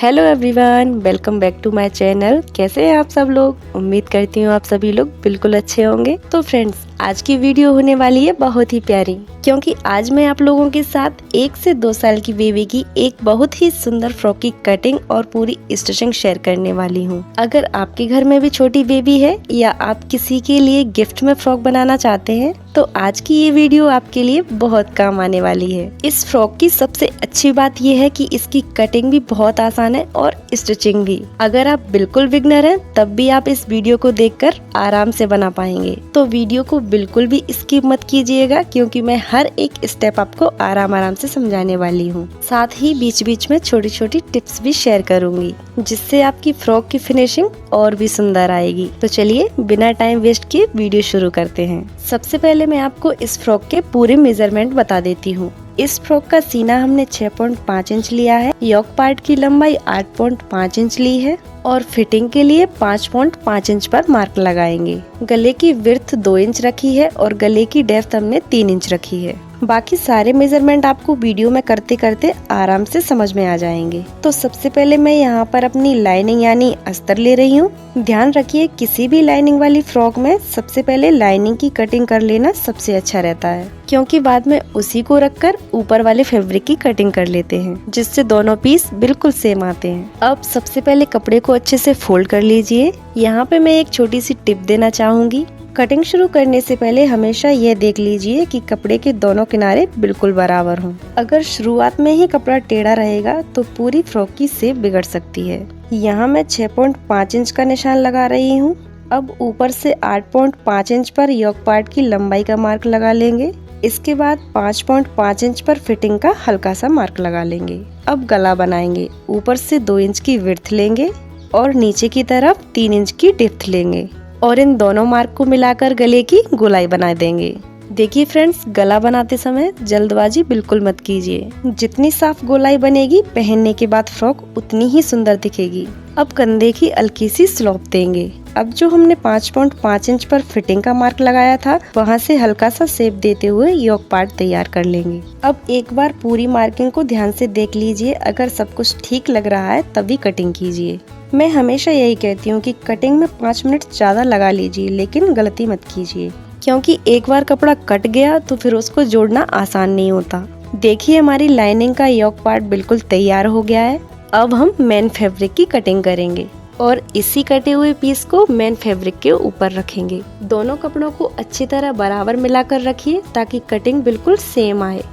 Hello everyone, welcome back to my channel. कैसे हैं आप सब लोग? उम्मीद करती हूँ आप सभी लोग बिल्कुल अच्छे होंगे। तो फ्रेंड्स, आज की वीडियो होने वाली है बहुत ही प्यारी, क्योंकि आज मैं आप लोगों के साथ 1 से 2 साल की बेबी की एक बहुत ही सुंदर फ्रॉक की कटिंग और पूरी स्टिचिंग शेयर करने वाली हूँ। अगर आपके घर में भी छोटी बेबी है या आप किसी के लिए गिफ्ट में फ्रॉक बनाना चाहते हैं तो आज की ये वीडियो आपके लिए बहुत काम आने वाली है। इस फ्रॉक की सबसे अच्छी बात ये है कि इसकी कटिंग भी बहुत आसान है और स्टिचिंग भी। अगर आप बिल्कुल बिगनर हैं तब भी आप इस वीडियो को देखकर आराम से बना पाएंगे। तो वीडियो को बिल्कुल भी स्किप मत कीजिएगा, क्योंकि मैं हर एक स्टेप आपको आराम से समझाने वाली हूँ। साथ ही बीच बीच में छोटी छोटी टिप्स भी शेयर करूंगी, जिससे आपकी फ्रॉक की फिनिशिंग और भी सुंदर आएगी। तो चलिए बिना टाइम वेस्ट किए वीडियो शुरू करते हैं। सबसे पहले मैं आपको इस फ्रॉक के पूरे मेजरमेंट बता देती हूँ। इस फ्रॉक का सीना हमने 6.5 इंच लिया है, योक पार्ट की लंबाई 8.5 इंच ली है और फिटिंग के लिए 5.5 इंच पर मार्क लगाएंगे। गले की विड्थ 2 इंच रखी है और गले की डेप्थ हमने 3 इंच रखी है। बाकी सारे मेजरमेंट आपको वीडियो में करते करते आराम से समझ में आ जाएंगे। तो सबसे पहले मैं यहाँ पर अपनी लाइनिंग यानी अस्तर ले रही हूँ। ध्यान रखिए, किसी भी लाइनिंग वाली फ्रॉक में सबसे पहले लाइनिंग की कटिंग कर लेना सबसे अच्छा रहता है, क्योंकि बाद में उसी को रखकर ऊपर वाले फैब्रिक की कटिंग कर लेते हैं, जिससे दोनों पीस बिल्कुल सेम आते हैं। अब सबसे पहले कपड़े को अच्छे से फोल्ड कर लीजिए। यहाँ पे मैं एक छोटी सी टिप देना चाहूंगी। कटिंग शुरू करने से पहले हमेशा ये देख लीजिए कि कपड़े के दोनों किनारे बिल्कुल बराबर हों। अगर शुरुआत में ही कपड़ा टेढ़ा रहेगा तो पूरी फ्रॉक की शेप बिगड़ सकती है। यहाँ मैं 6.5 इंच का निशान लगा रही हूँ। अब ऊपर से 8.5 इंच पर योक पार्ट की लंबाई का मार्क लगा लेंगे। इसके बाद 5.5 इंच पर फिटिंग का हल्का सा मार्क लगा लेंगे। अब गला बनाएंगे। ऊपर से 2 इंच की विड्थ लेंगे और नीचे की तरफ 3 इंच की डेप्थ लेंगे और इन दोनों मार्क को मिलाकर गले की गोलाई बना देंगे। देखिए फ्रेंड्स, गला बनाते समय जल्दबाजी बिल्कुल मत कीजिए। जितनी साफ गोलाई बनेगी, पहनने के बाद फ्रॉक उतनी ही सुंदर दिखेगी। अब कंधे की हल्की सी स्लोप देंगे। अब जो हमने 5.5 इंच पर फिटिंग का मार्क लगाया था, वहाँ से हल्का सा शेप देते हुए योक पार्ट तैयार कर लेंगे। अब एक बार पूरी मार्किंग को ध्यान से देख लीजिए। अगर सब कुछ ठीक लग रहा है तभी कटिंग कीजिए। मैं हमेशा यही कहती हूँ कि कटिंग में 5 मिनट ज्यादा लगा लीजिए, लेकिन गलती मत कीजिए, क्योंकि एक बार कपड़ा कट गया तो फिर उसको जोड़ना आसान नहीं होता। देखिए, हमारी लाइनिंग का योक पार्ट बिल्कुल तैयार हो गया है। अब हम मेन फैब्रिक की कटिंग करेंगे और इसी कटे हुए पीस को मेन फैब्रिक के ऊपर रखेंगे। दोनों कपड़ों को अच्छी तरह बराबर मिलाकर रखिए ताकि कटिंग बिल्कुल सेम आए।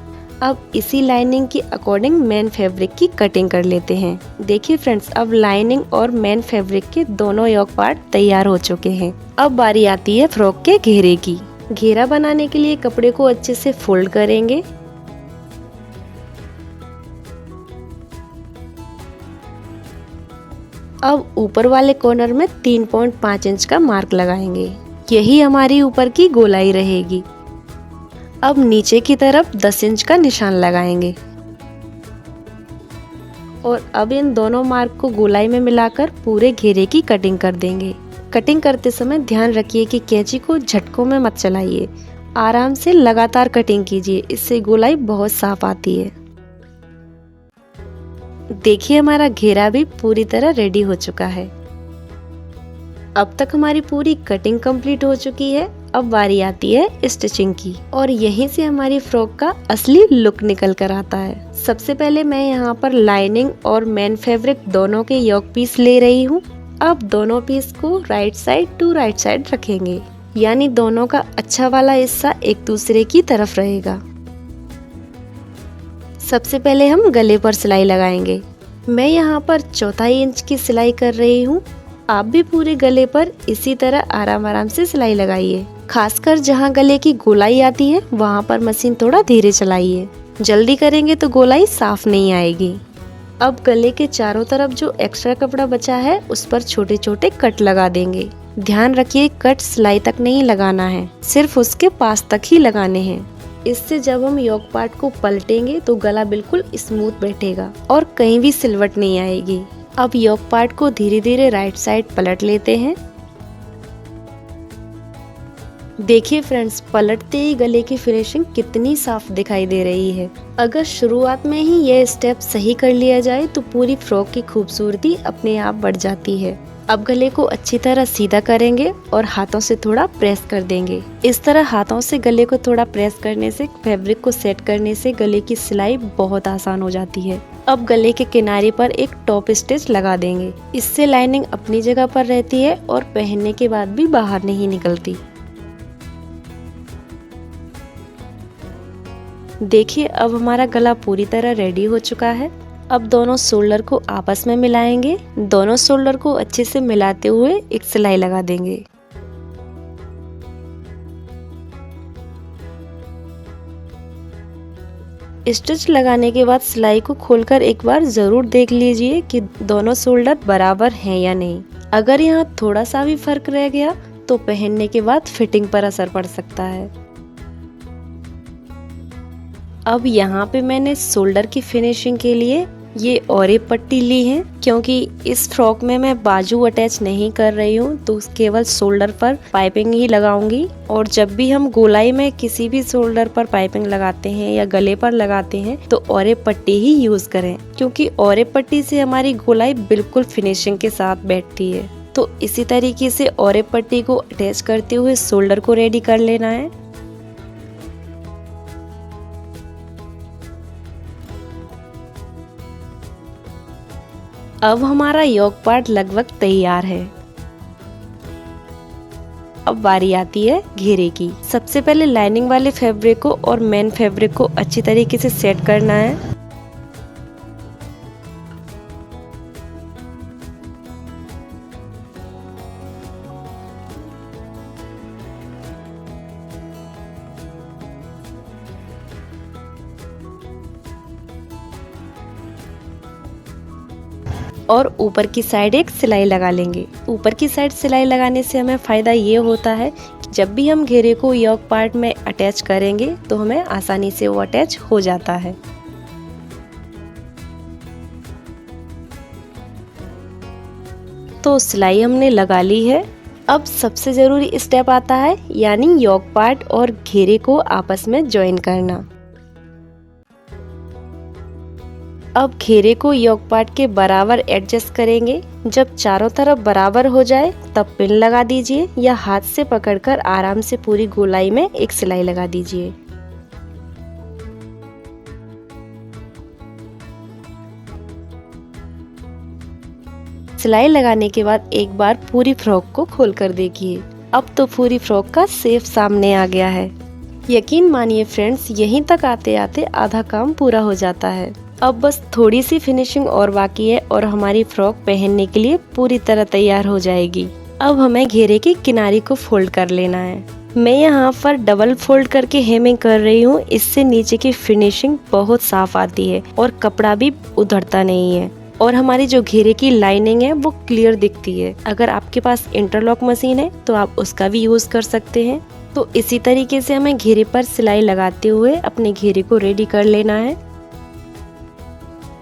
अब इसी लाइनिंग की अकॉर्डिंग मेन फैब्रिक की कटिंग कर लेते हैं। देखिए फ्रेंड्स, अब लाइनिंग और मेन फैब्रिक के दोनों योक पार्ट तैयार हो चुके हैं। अब बारी आती है फ्रॉक के घेरे की। घेरा बनाने के लिए कपड़े को अच्छे से फोल्ड करेंगे। अब ऊपर वाले कॉर्नर में 3.5 इंच का मार्क लगाएंगे। यही हमारी ऊपर की गोलाई रहेगी। अब नीचे की तरफ 10 इंच का निशान लगाएंगे और अब इन दोनों मार्क को गोलाई में मिलाकर पूरे घेरे की कटिंग कर देंगे। कटिंग करते समय ध्यान रखिए कि कैंची को झटकों में मत चलाइए। आराम से लगातार कटिंग कीजिए, इससे गोलाई बहुत साफ आती है। देखिए, हमारा घेरा भी पूरी तरह रेडी हो चुका है। अब तक हमारी पूरी कटिंग कंप्लीट हो चुकी है। अब बारी आती है स्टिचिंग की और यहीं से हमारी फ्रॉक का असली लुक निकल कर आता है। सबसे पहले मैं यहाँ पर लाइनिंग और मेन फैब्रिक दोनों के योक पीस ले रही हूँ। अब दोनों पीस को right side to right side रखेंगे, यानी दोनों का अच्छा वाला हिस्सा एक दूसरे की तरफ रहेगा। सबसे पहले हम गले पर सिलाई लगाएंगे। मैं यहाँ पर 1/4 इंच की सिलाई कर रही हूँ। आप भी पूरे गले पर इसी तरह आराम से सिलाई लगाइए। खासकर जहाँ गले की गोलाई आती है वहाँ पर मशीन थोड़ा धीरे चलाइए। जल्दी करेंगे तो गोलाई साफ नहीं आएगी। अब गले के चारों तरफ जो एक्स्ट्रा कपड़ा बचा है उस पर छोटे छोटे कट लगा देंगे। ध्यान रखिए, कट सिलाई तक नहीं लगाना है, सिर्फ उसके पास तक ही लगाने हैं। इससे जब हम योक पार्ट को पलटेंगे तो गला बिल्कुल स्मूथ बैठेगा और कहीं भी सिलवट नहीं आएगी। अब योक पार्ट को धीरे धीरे राइट साइड पलट लेते हैं देखिए फ्रेंड्स, पलटते ही गले की फिनिशिंग कितनी साफ दिखाई दे रही है। अगर शुरुआत में ही ये स्टेप सही कर लिया जाए तो पूरी फ्रॉक की खूबसूरती अपने आप बढ़ जाती है। अब गले को अच्छी तरह सीधा करेंगे और हाथों से थोड़ा प्रेस कर देंगे। इस तरह हाथों से गले को थोड़ा प्रेस करने से, फैब्रिक को सेट करने से गले की सिलाई बहुत आसान हो जाती है। अब गले के किनारे पर एक टॉप स्टिच लगा देंगे। इससे लाइनिंग अपनी जगह पर रहती है और पहनने के बाद भी बाहर नहीं निकलती। देखिए, अब हमारा गला पूरी तरह रेडी हो चुका है। अब दोनों शोल्डर को आपस में मिलाएंगे। दोनों शोल्डर को अच्छे से मिलाते हुए एक सिलाई लगा देंगे। स्टिच लगाने के बाद सिलाई को खोलकर एक बार जरूर देख लीजिए कि दोनों शोल्डर बराबर हैं या नहीं। अगर यहाँ थोड़ा सा भी फर्क रह गया तो पहनने के बाद फिटिंग पर असर पड़ सकता है। अब यहाँ पे मैंने शोल्डर की फिनिशिंग के लिए ये औरे पट्टी ली है, क्योंकि इस फ्रॉक में मैं बाजू अटैच नहीं कर रही हूँ, तो केवल शोल्डर पर पाइपिंग ही लगाऊंगी। और जब भी हम गोलाई में किसी भी शोल्डर पर पाइपिंग लगाते हैं या गले पर लगाते हैं तो औरे पट्टी ही यूज करें, क्योंकि औरे पट्टी से हमारी गोलाई बिल्कुल फिनिशिंग के साथ बैठती है। तो इसी तरीके से औरे पट्टी को अटैच करते हुए शोल्डर को रेडी कर लेना है। अब हमारा योक पार्ट लगभग तैयार है। अब बारी आती है घेरे की। सबसे पहले लाइनिंग वाले फैब्रिक को और मेन फैब्रिक को अच्छी तरीके से सेट करना है। और ऊपर की साइड एक सिलाई लगा लेंगे। ऊपर की साइड सिलाई लगाने से हमें फायदा ये होता है कि जब भी हम घेरे को योक पार्ट में अटैच करेंगे तो हमें आसानी से वो अटैच हो जाता है। तो सिलाई हमने लगा ली है। अब सबसे जरूरी स्टेप आता है, यानी योक पार्ट और घेरे को आपस में ज्वाइन करना। अब घेरे को योक पार्ट के बराबर एडजस्ट करेंगे। जब चारों तरफ बराबर हो जाए तब पिन लगा दीजिए या हाथ से पकड़कर आराम से पूरी गोलाई में एक सिलाई लगा दीजिए। सिलाई लगाने के बाद एक बार पूरी फ्रॉक को खोल कर देखिए। अब तो पूरी फ्रॉक का शेप सामने आ गया है। यकीन मानिए फ्रेंड्स, यहीं तक आते आते आधा काम पूरा हो जाता है। अब बस थोड़ी सी फिनिशिंग और बाकी है और हमारी फ्रॉक पहनने के लिए पूरी तरह तैयार हो जाएगी। अब हमें घेरे की किनारी को फोल्ड कर लेना है। मैं यहाँ पर डबल फोल्ड करके हेमिंग कर रही हूँ। इससे नीचे की फिनिशिंग बहुत साफ आती है और कपड़ा भी उधड़ता नहीं है और हमारी जो घेरे की लाइनिंग है वो क्लियर दिखती है। अगर आपके पास इंटरलॉक मशीन है तो आप उसका भी यूज कर सकते हैं। तो इसी तरीके से हमें घेरे पर सिलाई लगाते हुए अपने घेरे को रेडी कर लेना है।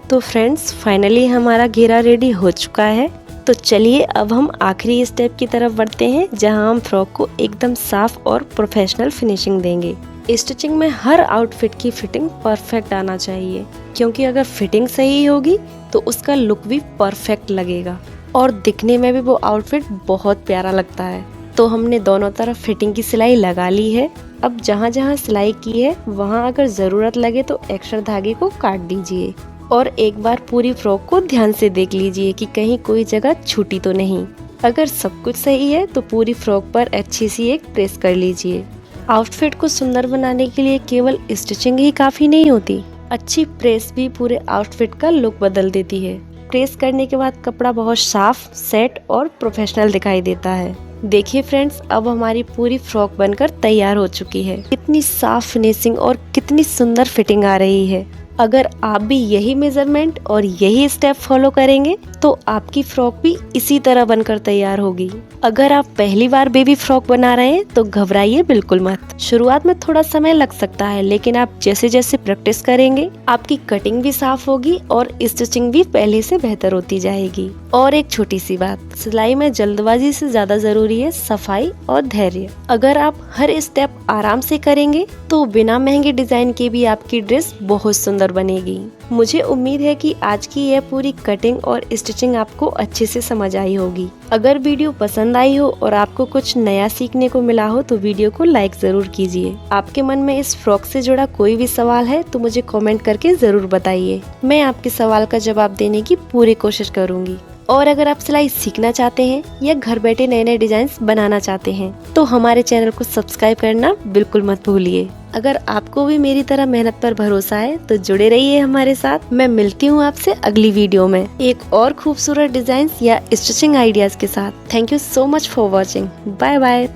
तो फ्रेंड्स, फाइनली हमारा घेरा रेडी हो चुका है। तो चलिए अब हम आखिरी स्टेप की तरफ बढ़ते हैं, जहां हम फ्रॉक को एकदम साफ और प्रोफेशनल फिनिशिंग देंगे। स्टिचिंग में हर आउटफिट की फिटिंग परफेक्ट आना चाहिए, क्योंकि अगर फिटिंग सही होगी तो उसका लुक भी परफेक्ट लगेगा और दिखने में भी वो आउटफिट बहुत प्यारा लगता है। तो हमने दोनों तरफ फिटिंग की सिलाई लगा ली है। अब जहाँ जहाँ सिलाई की है वहाँ अगर जरूरत लगे तो एक्स्ट्रा धागे को काट दीजिए और एक बार पूरी फ्रॉक को ध्यान से देख लीजिए कि कहीं कोई जगह छूटी तो नहीं। अगर सब कुछ सही है तो पूरी फ्रॉक पर अच्छी सी एक प्रेस कर लीजिए। आउटफिट को सुंदर बनाने के लिए केवल स्टिचिंग ही काफी नहीं होती, अच्छी प्रेस भी पूरे आउटफिट का लुक बदल देती है। प्रेस करने के बाद कपड़ा बहुत साफ, सेट और प्रोफेशनल दिखाई देता है। देखिए फ्रेंड्स, अब हमारी पूरी फ्रॉक बनकर तैयार हो चुकी है। कितनी साफ फिनिशिंग और कितनी सुंदर फिटिंग आ रही है। अगर आप भी यही मेजरमेंट और यही स्टेप फॉलो करेंगे तो आपकी फ्रॉक भी इसी तरह बनकर तैयार होगी। अगर आप पहली बार बेबी फ्रॉक बना रहे हैं तो घबराइए बिल्कुल मत। शुरुआत में थोड़ा समय लग सकता है, लेकिन आप जैसे जैसे प्रैक्टिस करेंगे आपकी कटिंग भी साफ होगी और स्टिचिंग भी पहले से बेहतर होती जाएगी। और एक छोटी सी बात, सिलाई में जल्दबाजी से ज्यादा जरूरी है सफाई और धैर्य। अगर आप हर स्टेप आराम से करेंगे तो बिना महंगे डिजाइन के भी आपकी ड्रेस बहुत सुंदर बनेगी। मुझे उम्मीद है कि आज की यह पूरी कटिंग और स्टिचिंग आपको अच्छे से समझ आई होगी। अगर वीडियो पसंद आई हो और आपको कुछ नया सीखने को मिला हो तो वीडियो को लाइक जरूर कीजिए। आपके मन में इस फ्रॉक से जुड़ा कोई भी सवाल है तो मुझे कमेंट करके जरूर बताइए। मैं आपके सवाल का जवाब देने की पूरी कोशिश करूंगी। और अगर आप सिलाई सीखना चाहते हैं या घर बैठे नए नए डिजाइन बनाना चाहते हैं तो हमारे चैनल को सब्सक्राइब करना बिल्कुल मत भूलिए। अगर आपको भी मेरी तरह मेहनत पर भरोसा है तो जुड़े रहिए हमारे साथ। मैं मिलती हूँ आपसे अगली वीडियो में एक और खूबसूरत डिजाइन या स्टिचिंग आइडियाज के साथ। Thank you so much for watching. Bye bye.